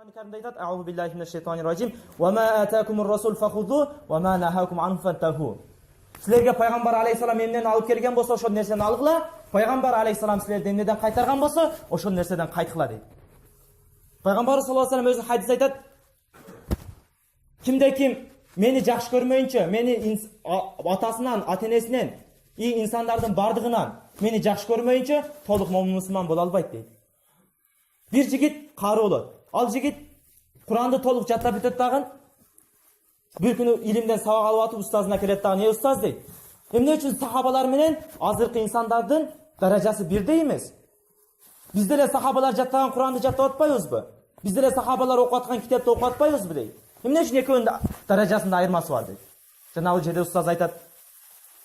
Kur'an-ı Kerim'de ayet: "Euzu billahi mineşşeytanirracim. Ve ma ataakumur rasul fakhuzu ve ma nahakum anhu fantahu." Sizlerge Пайгамбар алейхиссалам эмнени алып келген болсо, ошол нерсени алгыла. Пайгамбар алейхиссалам силерди эмнеден кайтарган болсо, ошол нерседен кайткыла дейт. Пайгамбар саллаллаху алейхи вассалам өзү хадис айтат: "Кимде ким мени жакшы көрмөйүнчө, мени атасынан, ата-энесинен, инсандардын бардыгынан мени жакшы көрмөйүнчө, толук мусулман боло албайт" дейт. Bir жигит кары болот. Ал жигит Куранды толук жаттап бүтөт дагы. Bir күнү илимден сабак алып атып устазына келет дагы: "Не устаз?" дейт. Эмне үчүн сахабалар менен азыркы инсандардын даражасы бирдей эмес? Биз деле сахабалар жаттаган Куранды жаттап атпайбызбы? Биз деле сахабалар окуп аткан китепти окуп атпайбызбы дейт. Эмне үчүн экөөнүн даражасында айырмасы бар дейт. Жанагы жерде устаз айтат: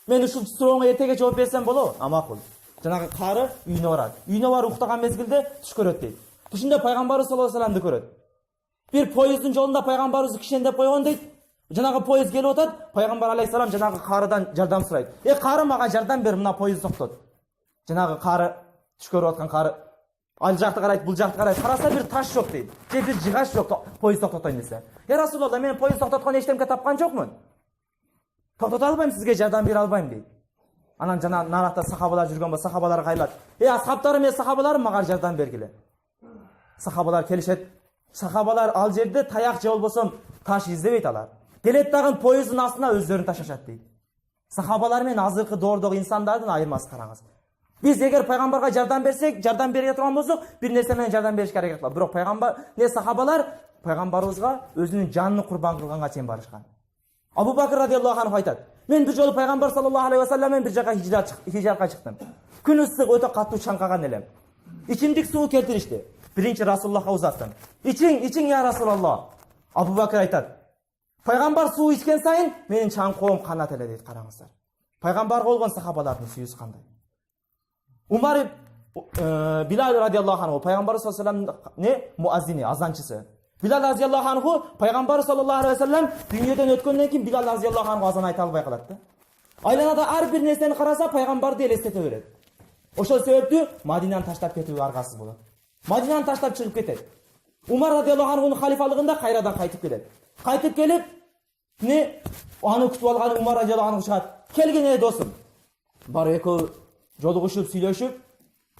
"Мен ушул сурооңо эртеге жооп берсем болобу?" Макул. Жанагы кары үйүнө барат. Үйүнө барып уктаган мезгилде түш көрөт дейт. Түшүндө Пайгамбарыбыз саллаллаху алейхи вассаламды көрөт. Bir poyezdin жолунда Пайгамбарыбызды кишендеп койгон дейт. Жанагы поезд келип атат, Пайгамбар алейхиссалам жанагы карыдан жардам сурайт. Кары мага жардам бер, мына поезд токтот." Жанагы кары, түш көрүп аткан кары ал жакты карайт, бул жакты карайт. Караса бир таш жок дейт. Же бир жыгач жок, поезд токтотойн десе. Расулалла, мен поезд токтоткон эчтемке тапкан жокмун. Токтото албайм, сизге жардам бере албайм дейт. Анан жана наракта сахабалар жүргөн болсо, сахабалар кайлат: "Асхабтарым, сахабаларым, мага жардам бергиле." Сахабалар келишет. Сахабалар ал жерде таяк же болбосо таш издебейт алар. Келет дагы поезддин астына өздөрүн ташашат дейт. Сахабалар менен азыркы доордогу инсандардын айырмасы караңыз. Биз эгер пайгамбарга жардам берсек, жардам бере турган болсок, бир нерсе менен жардам беришке аракет кылат. Бирок пайгамбар, сахабалар пайгамбарыбызга өзүнүн жанын курбан кылганга чейин барышкан. Абу Бакыр радиаллаху анху айтат: "Мен бир жолу пайгамбар саллаллаху алейхи вассалам менен бир жака хижратка чыктым. Күн ысык, өтө катуу чаңкаган элем. Ичимдик суу келтиришти. Биринчи Расулуллахка узаттым. Ичиң я Расулаллах." Абу Бакыр айтат: "Пайгамбар суу ичкен сайын менин чаңкоом канат эле" дейт. Караңыздар. Пайгамбарга болгон сахабалардын сүйүүсү кандай. Умар Билал радиаллаху анху Пайгамбар саллаллаху алейхи вассалам муаззини, азанчысы. Билал радиаллаху анху Пайгамбар саллаллаху алейхи вассалам дүйнөдөн өткөндөн кийин Билал радиаллаху анху азан айта албай калат да. Айланада ар бир нерсени караса пайгамбарды элестете берет. Ошол себептүү Мадинаны таштап кетүү аргасыз болот. Мадинаны таштап чыгып кетет. Умар радиаллаху анхунун халифалыгында кайрадан кайтып келет. Кайтып келип, аны күтүп алган Умар радиаллаху анху чыгат: "Келген досум." Барып экөө жолугушуп, сүйлөшүп,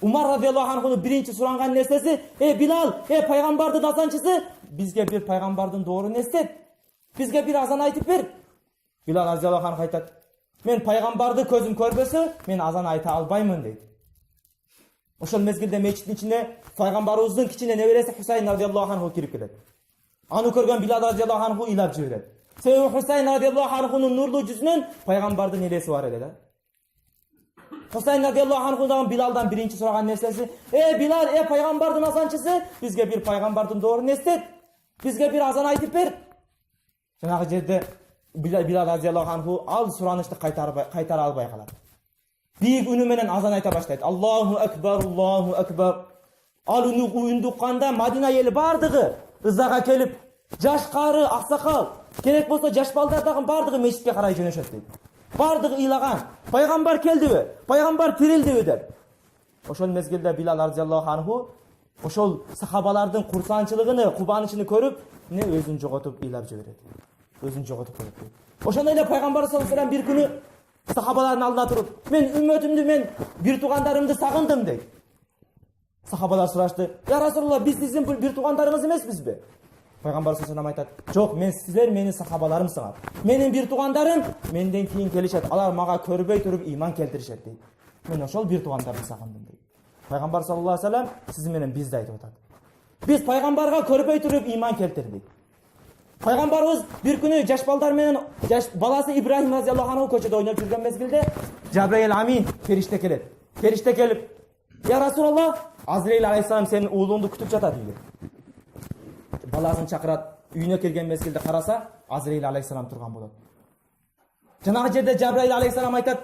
Умар радиаллаху анхунун биринчи суранган нерсеси: "Билал, пайгамбардын азанчысы, бизге бир пайгамбардын доорун эстет. Бизге бир азан айтып бер." Билал радиаллаху анху айтат: "Мен пайгамбарды көзүм көрбөсө, мен азан айта албаймын" дейт. Ошол мезгилде мечиттин ичине пайгамбарыбыздын кичине небереси Хусайн радиаллаху анху кирип келет. Аны көргөн Билал радиаллаху анху ыйлап жиберет. Себеби Хусайн радиаллаху анхунун нурлуу жүзүнөн пайгамбардын элеси бар эле да. Хусайн радиаллаху анху дагы Билалдан биринчи сураган нерсеси: "Билал, пайгамбардын азанчысы, бизге бир пайгамбардын доорун эстет. Бизге бир азан айтып бер." Жанагы жерде Билал радиаллаху анху ал суранычты кайтара албай калат. Бийик үнү менен азан айта баштайт: "Аллаху акбар, Аллаху акбар." Ал үнү укканда Мадина эли бардыгы ызага келип, жаш кары, аксакал, керек болсо жаш балдар дагы бардыгы мечитке карай жөнөшөт дейт. Бардыгы ыйлаган: "Пайгамбар келдиби? Пайгамбар тирилдиби?" деп. Ошол мезгилде Билал радиаллаху анху ошол сахабалардын курсанчылыгын, кубанычын көрүп, өзүн жоготуп ыйлап жиберет. Өзүн жоготуп коет. Ошондой эле Пайгамбар саллаллаху алейхи вассалам бир күнү сахабалардын алдына туруп: "Мен үммөтүмдү, мен бир туугандарымды сагындым" дейт. Сахабалар сурашты: "Я Расулалла, биз сиздин бир туугандарыңыз эмеспизби?" Пайгамбар саллаллаху алейхи вассалам айтат: "Жок, силер менин сахабаларымсыңар. Менин бир туугандарым менден кийин келишет. Алар мага көрбөй туруп ыйман келтиришет" дейт. "Мен ошол бир туугандарды сагындым" дейт. Пайгамбар саллаллаху алейхи вассалам сиз менен бизди айтып атат. Биз пайгамбарга көрбөй туруп ыйман келтирдик. Пайгамбарыбыз бир күнү жаш балдар менен, жаш баласы Ибрахим радиаллаху анху көчөдө ойноп жүргөн мезгилде Жабраил амин фериште келет. Фериште келип: "Я Расулалла, Азраил алейхиссалам сенин уулуңду күтүп жатат" дейт. Баласын чакырат. Үйүнө келген мезгилде караса, Азраил алейхиссалам турган болот. Жанагы жерде Жабраил алейхиссалам айтат: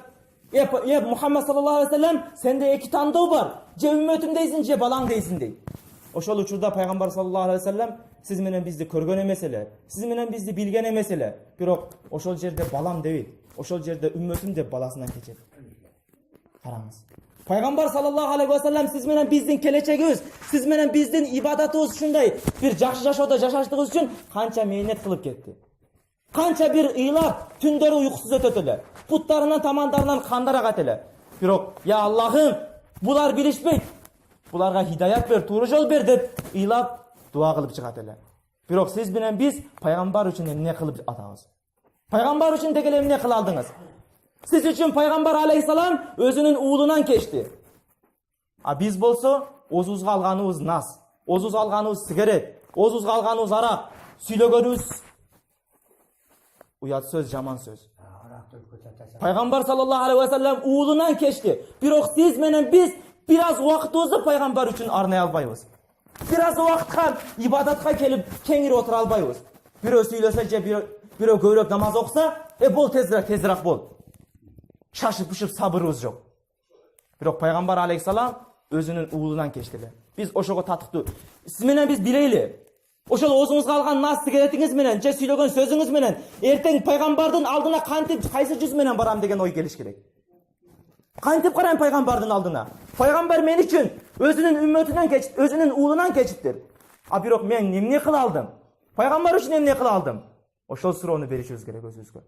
"Мухаммад саллаллаху алейхи вассалам, сенде эки тандоо бар. Же үммөтүм дейсиң, же балаң дейсиң" дейт. Ошол учурда Пайгамбар саллаллаху алейхи вассалам: "Сиз менен бизди көргөн эмес эле, сиз менен бизди билген эмес эле, бирок ошол жерде балам дебейт. Ошол жерде үммөтүм деп баласынан кечет." Караңыз. Пайгамбар саллаллаху алейхи ва саллям сиз менен биздин келечегибиз, сиз менен биздин ибадатыбыз ушундай бир жакшы жашоодо жашаштыгыбыз үчүн канча мээнет кылып кетти. Канча бир ыйлап, түндөрү уйкусуз өтөт эле. Буттарынан тамандарынан кандар агат эле. Бирок, я Аллахым, булар билишпейт. Буларга хидаят бер, туура жол бер деп ыйлап, дуа кылып чыгат эле. Бирок сиз менен биз пайгамбар үчүн эмне кылып атабыз? Пайгамбар үчүн деги эмне кыла алдыңыз? Сиз үчүн пайгамбар алейхиссалам өзүнүн уулунан кечти. А биз болсо озубузга алганыбыз нас, озубузга алганыбыз сигарет, озубузга алганыбыз арак, сүйлөгөнүбүз уят сөз, жаман сөз. Пайгамбар саллаллаху алейхи ва саллям уулунан кечти. Бирок сиз менен биз бир аз убактыбызды пайгамбар үчүн арнай албайбыз. Бир аз убакытка ибадатка келип кеңири отура албайбыз. Бирөө сүйлөсө же бирөө көбүрөөк намаз окуса, бол тезирээк бол. Шашып-пушуп сабырыбыз жок. Бирок пайгамбар алейхиссалам өзүнүн уулунан кечти эле. Биз ошого татыктуу. Сиз менен биз билейли. Ошол оозуңузга алган нас сигаретиңиз менен, же сүйлөгөн сөзүңүз менен эртең пайгамбардын алдына кантип, кайсы жүз менен барам деген ой келиш керек. Кантип карайм пайгамбардын алдына? Пайгамбар мен үчүн өзүнүн үммөтүнөн кечип, өзүнүн уулунан кечиптир. А бирок мен эмне кыла алдым? Пайгамбар үчүн эмне кыла алдым? Ошол суроону беришибиз керек өзүбүзгө.